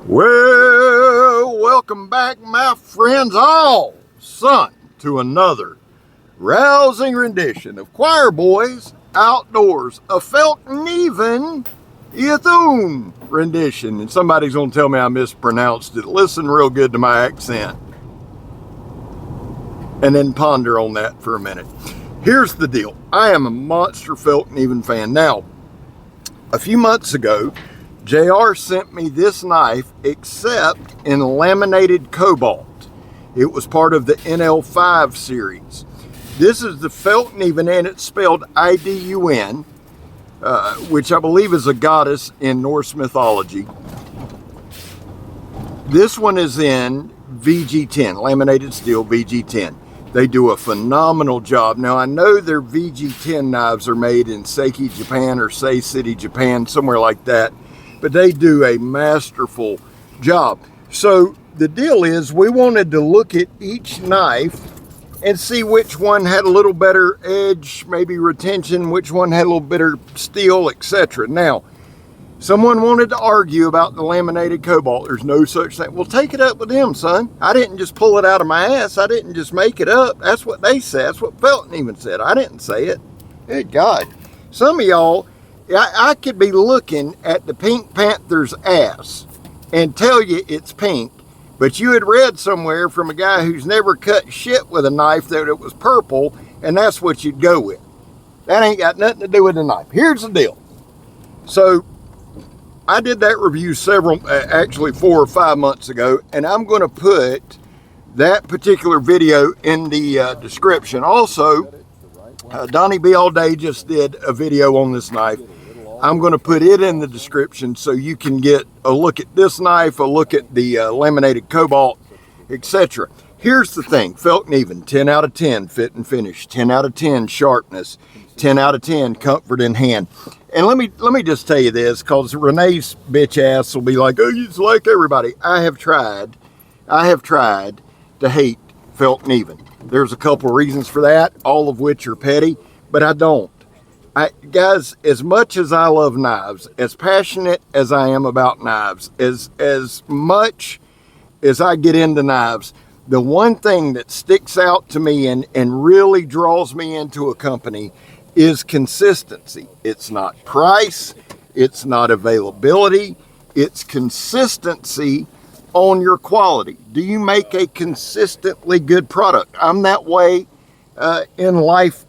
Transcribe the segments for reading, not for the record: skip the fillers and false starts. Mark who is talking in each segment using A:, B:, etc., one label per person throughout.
A: Well, welcome back, my friends all, son, to another rousing rendition of Choir Boys Outdoors, a Fallkniven Idun rendition. And somebody's going to tell me I mispronounced it. Listen real good to my accent and then ponder on that for a minute. Here's the deal. I am a monster Fallkniven fan. Now, a few months ago, JR sent me this knife, except in laminated Cobalt. It was part of the NL5 series. This is the Fallkniven, and it's spelled Idun, which I believe is a goddess in Norse mythology. This one is in VG10, laminated steel VG10. They do a phenomenal job. Now, I know their VG10 knives are made in Seiki, Japan, or Sei City, Japan, somewhere like that. But they do a masterful job. So the deal is, we wanted to look at each knife and see which one had a little better edge, maybe retention, which one had a little better steel, etc. Now, someone wanted to argue about the laminated Cobalt. There's no such thing. Well, take it up with them, son. I didn't just pull it out of my ass. I didn't just make it up. That's what they said. That's what Fallkniven said. I didn't say it. Good God. Some of y'all, I could be looking at the Pink Panther's ass and tell you it's pink, but you had read somewhere from a guy who's never cut shit with a knife that it was purple, and that's what you'd go with. That ain't got nothing to do with the knife. Here's the deal. So I did that review actually 4 or 5 months ago, and I'm going to put that particular video in the description. Also, Donnie B All Day just did a video on this knife. I'm going to put it in the description so you can get a look at this knife, a look at the laminated Cobalt, etc. Here's the thing. Fallkniven, 10 out of 10 fit and finish, 10 out of 10 sharpness, 10 out of 10 comfort in hand. And let me just tell you this, because Renee's bitch ass will be like, oh, it's like everybody. I have tried to hate Fallkniven. There's a couple reasons for that, all of which are petty, but I don't. Guys, as much as I love knives, as passionate as I am about knives, as much as I get into knives, the one thing that sticks out to me and really draws me into a company is consistency. It's not price, it's not availability, it's consistency on your quality. Do you make a consistently good product? I'm that way in life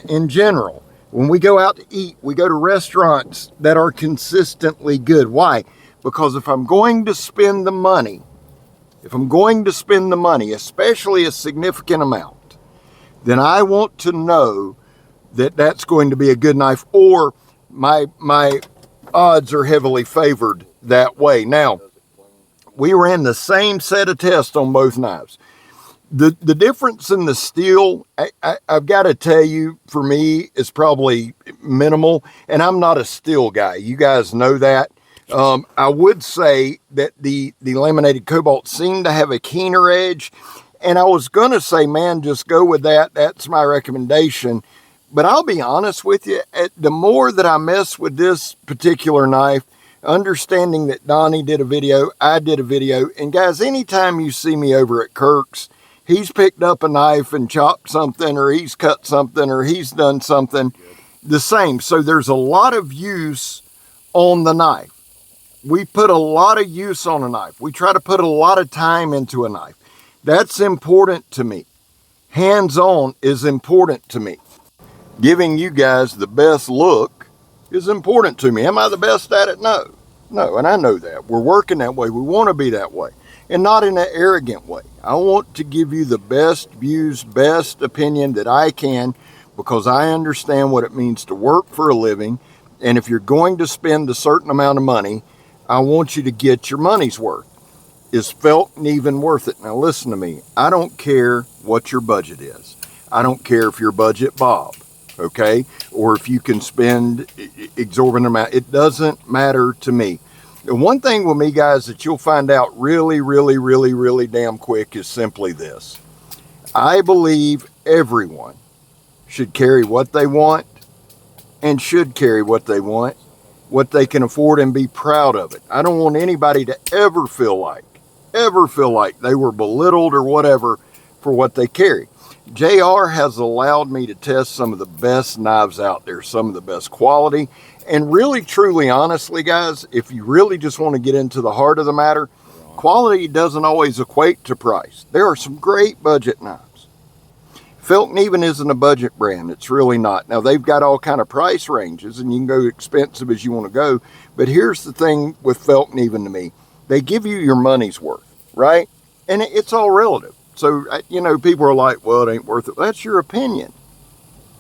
A: in general. When we go out to eat, we go to restaurants that are consistently good. Why? Because if I'm going to spend the money, especially a significant amount, then I want to know that that's going to be a good knife, or my odds are heavily favored that way. Now, we ran the same set of tests on both knives. The difference in the steel, I've got to tell you, for me, is probably minimal, and I'm not a steel guy. You guys know that. I would say that the laminated Cobalt seemed to have a keener edge, and I was going to say, man, just go with that. That's my recommendation. But I'll be honest with you, the more that I mess with this particular knife, understanding that Donnie did a video, I did a video, and guys, anytime you see me over at Kirk's, he's picked up a knife and chopped something, or he's cut something, or he's done something the same. So there's a lot of use on the knife. We put a lot of use on a knife. We try to put a lot of time into a knife. That's important to me. Hands-on is important to me. Giving you guys the best look is important to me. Am I the best at it? No. No, and I know that. We're working that way. We want to be that way. And not in an arrogant way. I want to give you the best views, best opinion that I can, because I understand what it means to work for a living. And if you're going to spend a certain amount of money, I want you to get your money's worth. Is Fallkniven worth it? Now listen to me. I don't care what your budget is. I don't care if your budget Bob, okay? Or if you can spend exorbitant amount. It doesn't matter to me. The one thing with me, guys, that you'll find out really damn quick is simply this. I believe everyone should carry what they want and should carry what they want what they can afford and be proud of it. I don't want anybody to ever feel like they were belittled or whatever for what they carry. JR has allowed me to test some of the best knives out there, some of the best quality. And really, truly, honestly, guys, if you really just want to get into the heart of the matter, quality doesn't always equate to price. There are some great budget knives. Fallkniven isn't a budget brand. It's really not. Now, they've got all kind of price ranges, and you can go expensive as you want to go. But here's the thing with Fallkniven to me. They give you your money's worth, right? And it's all relative. So, you know, people are like, well, it ain't worth it. That's your opinion.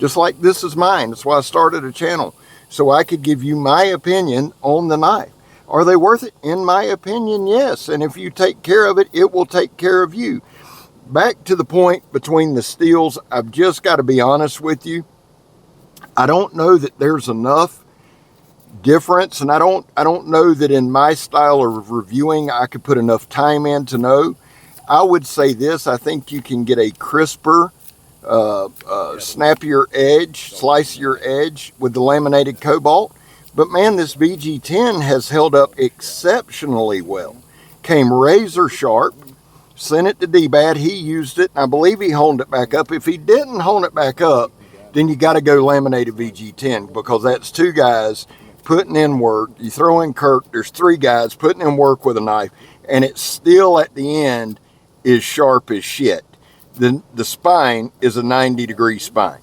A: Just like this is mine. That's why I started a channel, so I could give you my opinion on the knife. Are they worth it? In my opinion, yes. And if you take care of it, it will take care of you. Back to the point between the steels, I've just got to be honest with you. I don't know that there's enough difference, and I don't know that in my style of reviewing I could put enough time in to know. I would say this: I think you can get a crisper, snappier edge, slicier edge with the laminated Cobalt. But man, this VG10 has held up exceptionally well. Came razor sharp. Sent it to D-Bad. He used it, and I believe he honed it back up. If he didn't hone it back up, then you got to go laminated VG10, because that's two guys putting in work. You throw in Kirk, there's three guys putting in work with a knife, and it's still at the end is sharp as shit. The spine is a 90-degree spine.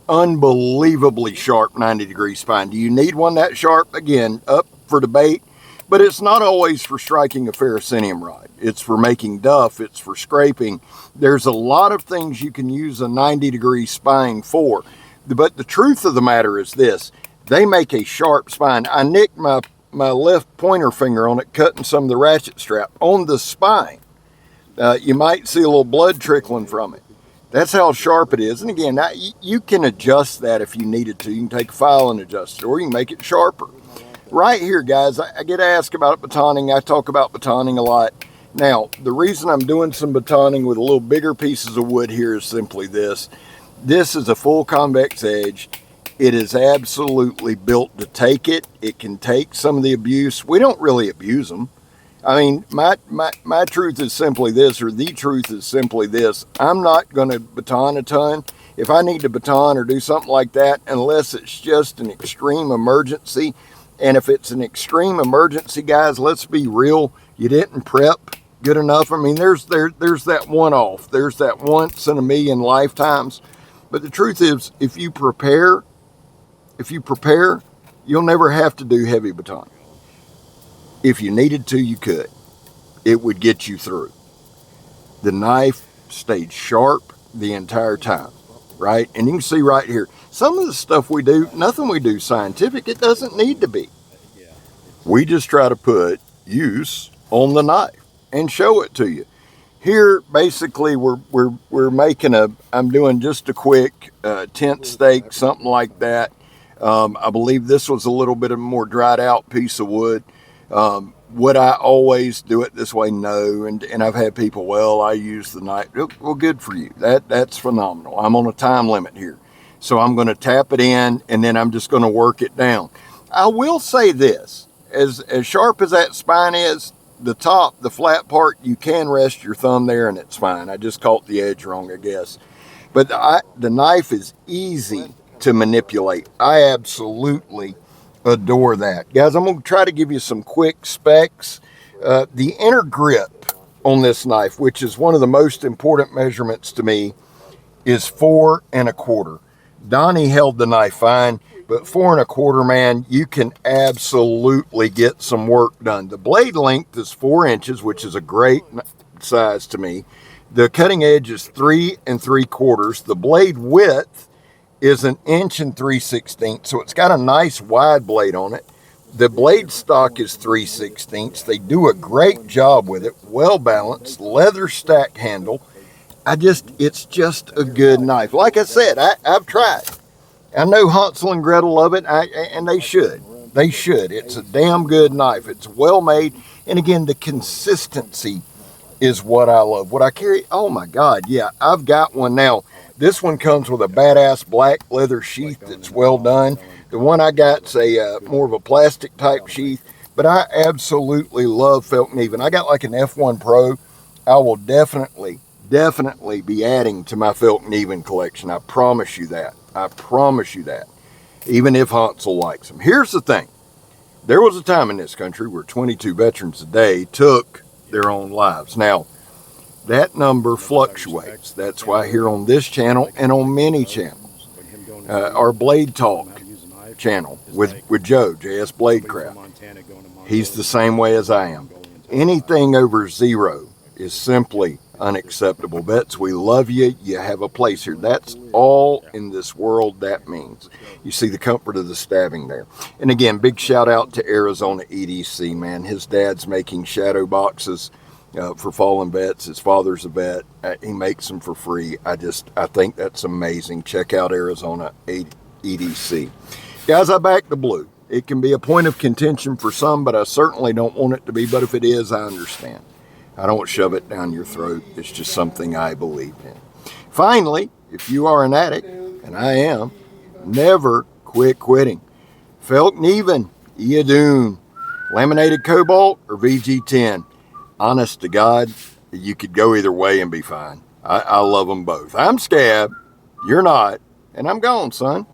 A: Unbelievably sharp 90-degree spine. Do you need one that sharp? Again, up for debate, but it's not always for striking a ferrocenium rod. It's for making duff. It's for scraping. There's a lot of things you can use a 90-degree spine for. But the truth of the matter is this: they make a sharp spine. I nicked my left pointer finger on it, cutting some of the ratchet strap on the spine. You might see a little blood trickling from it. That's how sharp it is. And again, you can adjust that if you needed to. You can take a file and adjust it, or you can make it sharper. Right here, guys, I get asked about batoning. I talk about batoning a lot. Now, the reason I'm doing some batoning with a little bigger pieces of wood here is simply this. This is a full convex edge. It is absolutely built to take it. It can take some of the abuse. We don't really abuse them. I mean, my truth is simply this, or the truth is simply this: I'm not going to baton a ton. If I need to baton or do something like that, unless it's just an extreme emergency. And if it's an extreme emergency, guys, let's be real. You didn't prep good enough. I mean, there's that one-off. There's that once in a million lifetimes. But the truth is, if you prepare, you'll never have to do heavy baton. If you needed to, you could. It would get you through. The knife stayed sharp the entire time, right? And you can see right here, some of the stuff we do, nothing we do scientific. It doesn't need to be. We just try to put use on the knife and show it to you. Here, basically, we're making I'm doing just a quick tent stake, something like that. I believe this was a little bit of a more dried out piece of wood. Would I always do it this way? No. And I've had people, well, I use the knife. Well, good for you. That's phenomenal. I'm on a time limit here. So I'm going to tap it in, and then I'm just going to work it down. I will say this, as sharp as that spine is, the top, the flat part, you can rest your thumb there and it's fine. I just caught the edge wrong, I guess. But the knife is easy to manipulate. I absolutely adore that. Guys, I'm going to try to give you some quick specs. The inner grip on this knife, which is one of the most important measurements to me, is 4 1/4. Donnie held the knife fine, but 4 1/4, man, you can absolutely get some work done. The blade length is 4 inches, which is a great size to me. The cutting edge is 3 3/4. The blade width is 1 3/16 inches, so it's got a nice wide blade on it. The blade stock is 3/16. They do a great job with it. Well balanced, leather stack handle. It's just a good knife. Like I said, I've tried. I know Hansel and Gretel love it, and they should. They should. It's a damn good knife. It's well made. And again, the consistency is what I love. What I carry, oh my God, yeah, I've got one now. This one comes with a badass black leather sheath that's well done. The one I got's a more of a plastic type sheath, but I absolutely love Fallkniven. I got like an F1 Pro. I will definitely be adding to my Fallkniven collection. I promise you that. I promise you that. Even if Hansel likes them. Here's the thing. There was a time in this country where 22 veterans a day took their own lives. Now, that number fluctuates. That's why here on this channel and on many channels, our Blade Talk channel with Joe, JS Bladecraft, he's the same way as I am. Anything over 0 is simply unacceptable. Vets, we love you. You have a place here. That's all in this world that means. You see the comfort of the stabbing there. And again, big shout out to Arizona EDC, man. His dad's making shadow boxes for fallen vets. His father's a vet. He makes them for free. I think that's amazing. Check out Arizona EDC. Guys, I back the blue. It can be a point of contention for some, but I certainly don't want it to be. But if it is, I understand. I don't shove it down your throat. It's just something I believe in. Finally, if you are an addict, and I am, never quit quitting. Fallkniven, Idun, laminated Cobalt, or VG10. Honest to God, you could go either way and be fine. I love them both. I'm Scab, you're not, and I'm gone, son.